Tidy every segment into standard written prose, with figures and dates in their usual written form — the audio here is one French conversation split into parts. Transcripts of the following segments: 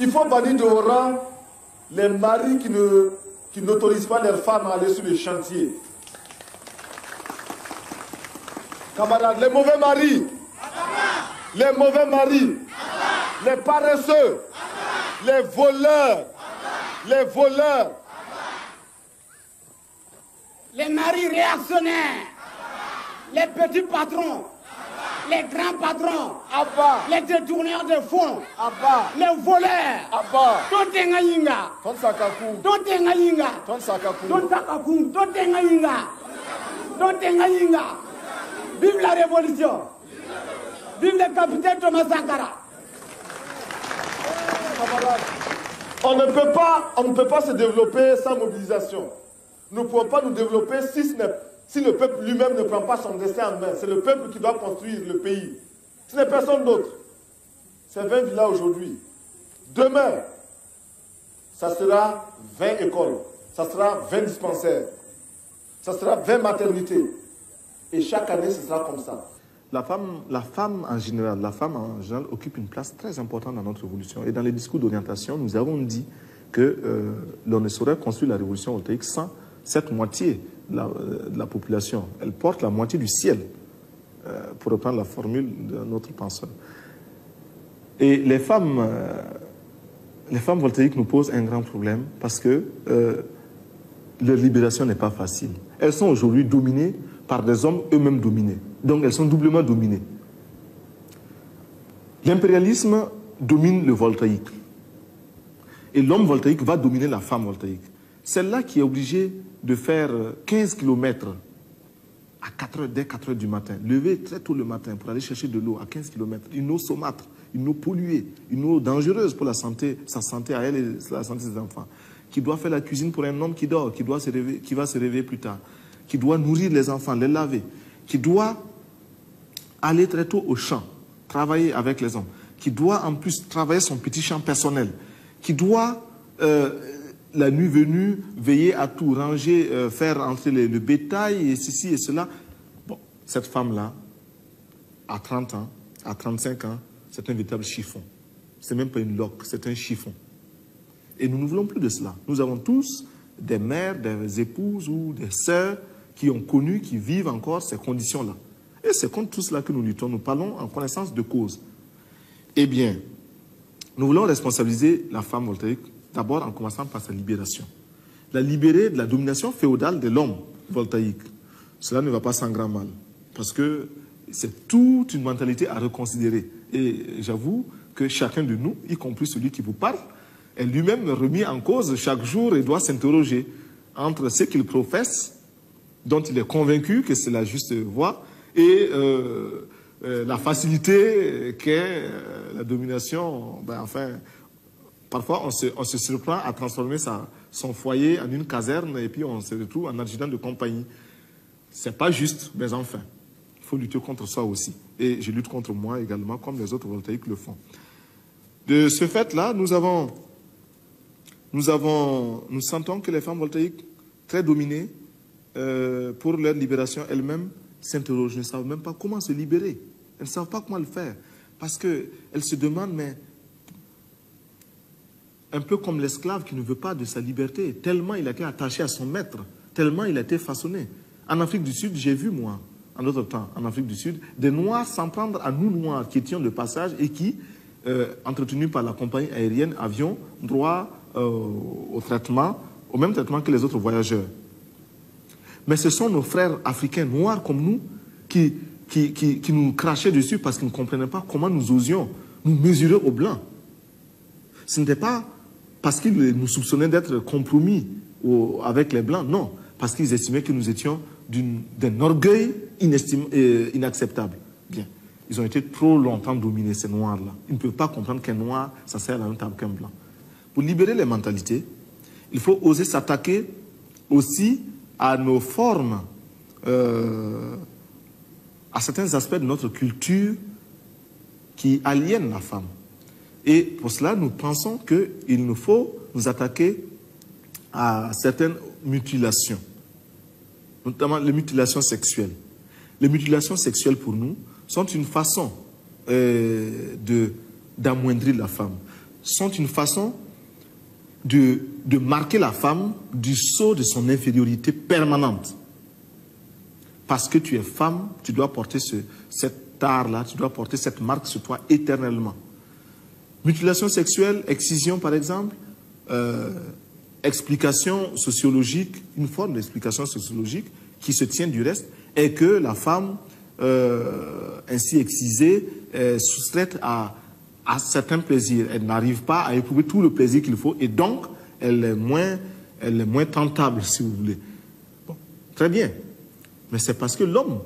Il faut bannir de haut rang les maris qui n'autorisent pas leurs femmes à aller sur les chantiers. Camarades, les mauvais maris, les paresseux, les voleurs, les maris réactionnaires, les petits patrons, les grands patrons, les détourneurs de fonds, les voleurs, vive la révolution, vive le capitaine Thomas Sankara. On ne peut pas se développer sans mobilisation. Nous ne pouvons pas nous développer si le peuple lui-même ne prend pas son destin en main. C'est le peuple qui doit construire le pays. Ce n'est personne d'autre. C'est 20 villas aujourd'hui. Demain, ça sera 20 écoles. Ça sera 20 dispensaires. Ça sera 20 maternités. Et chaque année, ce sera comme ça. La femme en général occupe une place très importante dans notre révolution. Et dans les discours d'orientation, nous avons dit que l'on ne saurait construire la révolution voltaïque sans cette moitié de la population. Elle porte la moitié du ciel, pour reprendre la formule de notre penseur. Et les femmes voltaïques nous posent un grand problème parce que leur libération n'est pas facile. Elles sont aujourd'hui dominées par des hommes eux-mêmes dominés. Donc elles sont doublement dominées. L'impérialisme domine le voltaïque. Et l'homme voltaïque va dominer la femme voltaïque. Celle-là qui est obligée de faire 15 km dès 4 heures du matin, lever très tôt le matin pour aller chercher de l'eau à 15 km, une eau saumâtre, une eau polluée, une eau dangereuse pour sa santé à elle et la santé des enfants, qui doit faire la cuisine pour un homme qui dort, qui va se réveiller plus tard, qui doit nourrir les enfants, les laver, qui doit aller très tôt au champ, travailler avec les hommes, qui doit en plus travailler son petit champ personnel, qui doit, la nuit venue, veiller à tout, ranger, faire entrer le bétail et ceci et cela. Bon, cette femme-là, à 30 ans, à 35 ans, c'est un véritable chiffon. C'est même pas une loque, c'est un chiffon. Et nous ne voulons plus de cela. Nous avons tous des mères, des épouses ou des sœurs qui ont connu, qui vivent encore ces conditions-là. Et c'est contre tout cela que nous luttons. Nous parlons en connaissance de cause. Eh bien, nous voulons responsabiliser la femme voltaïque, d'abord en commençant par sa libération. La libérer de la domination féodale de l'homme voltaïque. Cela ne va pas sans grand mal. Parce que c'est toute une mentalité à reconsidérer. Et j'avoue que chacun de nous, y compris celui qui vous parle, est lui-même remis en cause chaque jour et doit s'interroger entre ce qu'il professe, dont il est convaincu que c'est la juste voie, et la facilité qu'est la domination. Ben, enfin, parfois on se surprend à transformer son foyer en une caserne et puis on se retrouve en adjudant de compagnie. C'est pas juste, mais enfin, il faut lutter contre ça aussi. Et je lutte contre moi également, comme les autres voltaïques le font. De ce fait-là, nous sentons que les femmes voltaïques, très dominées, pour leur libération elles-mêmes, s'interrogent, ne savent même pas comment se libérer. Elles ne savent pas comment le faire. Parce qu'elles se demandent, mais un peu comme l'esclave qui ne veut pas de sa liberté, tellement il a été attaché à son maître, tellement il a été façonné. En Afrique du Sud, j'ai vu, moi, en d'autres temps, en Afrique du Sud, des Noirs s'en prendre à nous Noirs qui étions de passage et qui, entretenus par la compagnie aérienne, avions droit au même traitement que les autres voyageurs. Mais ce sont nos frères africains noirs comme nous qui nous crachaient dessus parce qu'ils ne comprenaient pas comment nous osions nous mesurer aux Blancs. Ce n'était pas parce qu'ils nous soupçonnaient d'être compromis avec les Blancs, non, parce qu'ils estimaient que nous étions d'un orgueil inacceptable. Bien, ils ont été trop longtemps dominés, ces Noirs-là. Ils ne peuvent pas comprendre qu'un Noir, ça sert à la même table qu'un Blanc. Pour libérer les mentalités, il faut oser s'attaquer aussi à nos formes, à certains aspects de notre culture qui aliènent la femme. Et pour cela, nous pensons qu'il nous faut nous attaquer à certaines mutilations, notamment les mutilations sexuelles. Les mutilations sexuelles, pour nous, sont une façon d'amoindrir la femme. sont une façon de marquer la femme du sceau de son infériorité permanente. Parce que tu es femme, tu dois porter cet art-là, tu dois porter cette marque sur toi éternellement. Mutilation sexuelle, excision par exemple, explication sociologique, une forme d'explication sociologique qui se tient du reste, est que la femme ainsi excisée est soustraite à certains plaisirs. Elle n'arrive pas à éprouver tout le plaisir qu'il faut et donc elle est moins tentable, si vous voulez. Bon, très bien. Mais c'est parce que l'homme,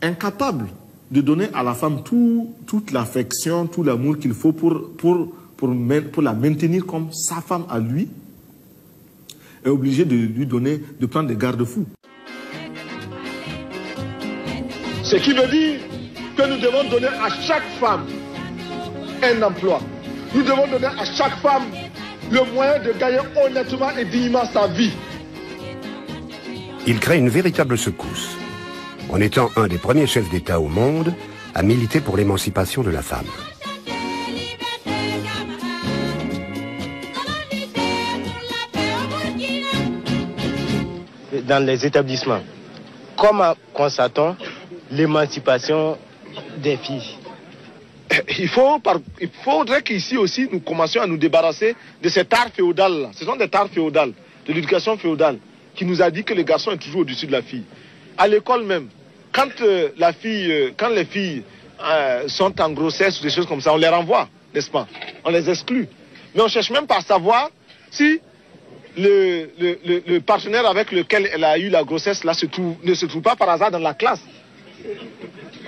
incapable de donner à la femme toute l'affection, tout l'amour qu'il faut pour la maintenir comme sa femme à lui, est obligé de prendre des garde-fous. Ce qui veut dire que nous devons donner à chaque femme un emploi. Nous devons donner à chaque femme le moyen de gagner honnêtement et dignement sa vie. Il crée une véritable secousse, en étant un des premiers chefs d'État au monde à militer pour l'émancipation de la femme. Dans les établissements, comment constatons l'émancipation des filles? Il faudrait qu'ici aussi nous commencions à nous débarrasser de cet art féodal-là. Ce sont des arts féodales, de l'éducation féodale, qui nous a dit que le garçon est toujours au-dessus de la fille. À l'école même, quand les filles sont en grossesse ou des choses comme ça, on les renvoie, n'est-ce pas? On les exclut. Mais on ne cherche même pas à savoir si le partenaire avec lequel elle a eu la grossesse là ne se trouve pas par hasard dans la classe.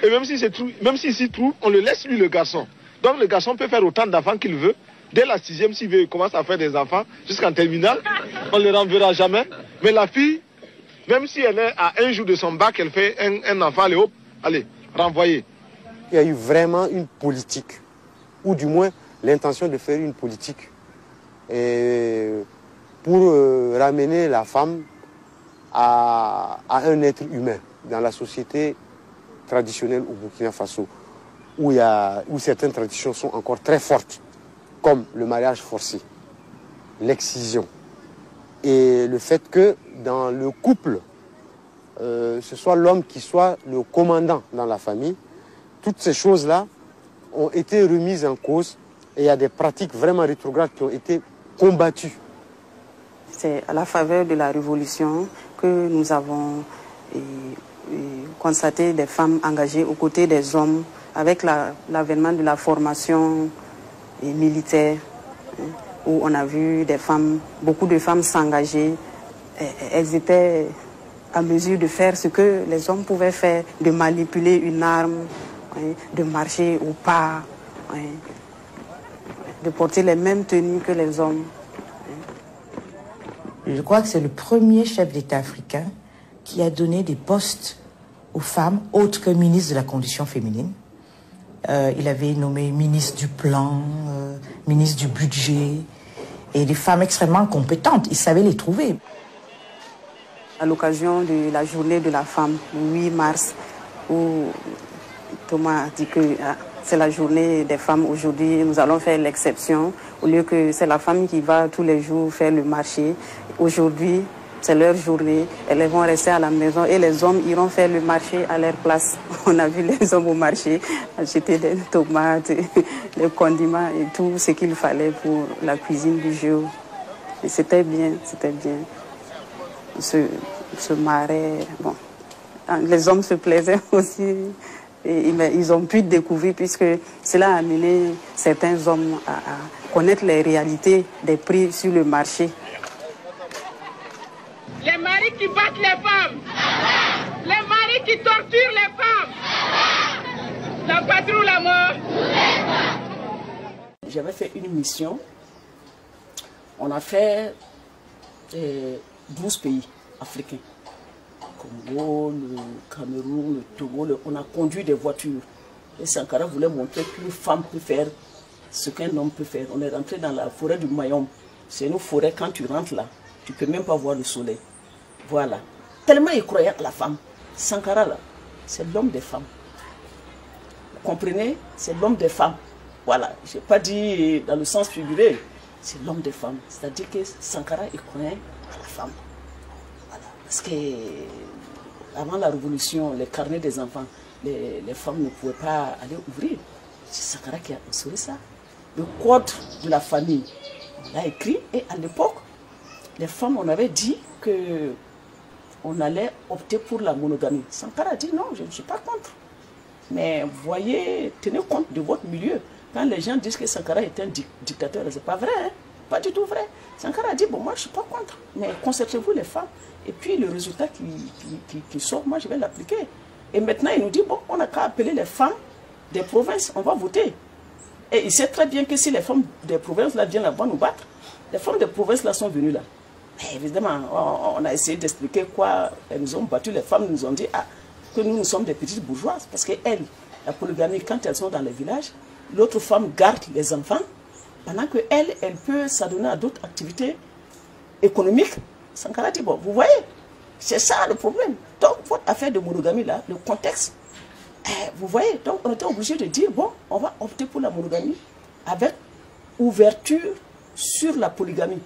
Et même s'il s'y trouve, on le laisse lui, le garçon. Donc le garçon peut faire autant d'enfants qu'il veut. Dès la 6e, s'il veut, il commence à faire des enfants jusqu'en terminale. On ne le renverra jamais. Mais la fille, même si elle est à un jour de son bac, elle fait un enfant, elle est hop, allez, renvoyée. Il y a eu vraiment une politique, ou du moins l'intention de faire une politique pour ramener la femme à un être humain dans la société traditionnelle au Burkina Faso, où certaines traditions sont encore très fortes, comme le mariage forcé, l'excision, et le fait que dans le couple, ce soit l'homme qui soit le commandant dans la famille. Toutes ces choses-là ont été remises en cause et il y a des pratiques vraiment rétrogrades qui ont été combattues. C'est à la faveur de la Révolution que nous avons constaté des femmes engagées aux côtés des hommes avec l'avènement de la formation militaire, où on a vu beaucoup de femmes s'engager. Elles étaient à mesure de faire ce que les hommes pouvaient faire, de manipuler une arme, de marcher au pas, de porter les mêmes tenues que les hommes. Je crois que c'est le premier chef d'État africain qui a donné des postes aux femmes autres que ministre de la condition féminine. Il avait nommé ministre du plan, ministre du budget, et des femmes extrêmement compétentes. Il savait les trouver. À l'occasion de la journée de la femme, le 8 mars, où Thomas a dit que c'est la journée des femmes aujourd'hui, nous allons faire l'exception. Au lieu que c'est la femme qui va tous les jours faire le marché, aujourd'hui, c'est leur journée. Elles vont rester à la maison et les hommes iront faire le marché à leur place. On a vu les hommes au marché acheter des tomates, des condiments et tout ce qu'il fallait pour la cuisine du jour. Et c'était bien, c'était bien. Se marrer, bon. Les hommes se plaisaient aussi. Et ils ont pu découvrir, puisque cela a amené certains hommes à connaître les réalités des prix sur le marché. Les maris qui battent les femmes, les maris qui torturent les femmes, la patrie ou la mort. J'avais fait une mission, on a fait 12 pays africains. Congo, le Cameroun, le Togo, on a conduit des voitures. Et Sankara voulait montrer qu'une femme peut faire ce qu'un homme peut faire. On est rentré dans la forêt du Mayombe. C'est une forêt, quand tu rentres là, tu ne peux même pas voir le soleil. Voilà. Tellement il croyait à la femme. Sankara là, c'est l'homme des femmes. Vous comprenez? C'est l'homme des femmes. voilà, je n'ai pas dit dans le sens figuré, c'est l'homme des femmes. C'est-à-dire que Sankara, il croyait à la femme. Voilà. Parce que avant la révolution, les carnets des enfants, les femmes ne pouvaient pas aller ouvrir. C'est Sankara qui a instauré ça. Le code de la famille, on l'a écrit, et à l'époque, les femmes, on avait dit que on allait opter pour la monogamie. Sankara a dit non, je ne suis pas contre. Mais voyez, tenez compte de votre milieu. Quand les gens disent que Sankara est un dictateur, ce n'est pas vrai, hein? Pas du tout vrai. Sankara a dit, bon, moi je ne suis pas contre, mais concentrez-vous les femmes. Et puis le résultat qui sort, moi je vais l'appliquer. Et maintenant il nous dit, bon, on n'a qu'à appeler les femmes des provinces, on va voter. Et il sait très bien que si les femmes des provinces là viennent là-bas nous battre, les femmes des provinces là sont venues là. Mais évidemment, on a essayé d'expliquer quoi. Elles nous ont battu, les femmes nous ont dit, ah, que nous sommes des petites bourgeoises. Parce qu'elles, la polygamie, quand elles sont dans les villages, l'autre femme garde les enfants, pendant qu'elle, elle peut s'adonner à d'autres activités économiques. Sankara dit, bon, vous voyez, c'est ça le problème. Donc, votre affaire de monogamie là, le contexte, vous voyez, donc on était obligé de dire, bon, on va opter pour la monogamie avec ouverture sur la polygamie.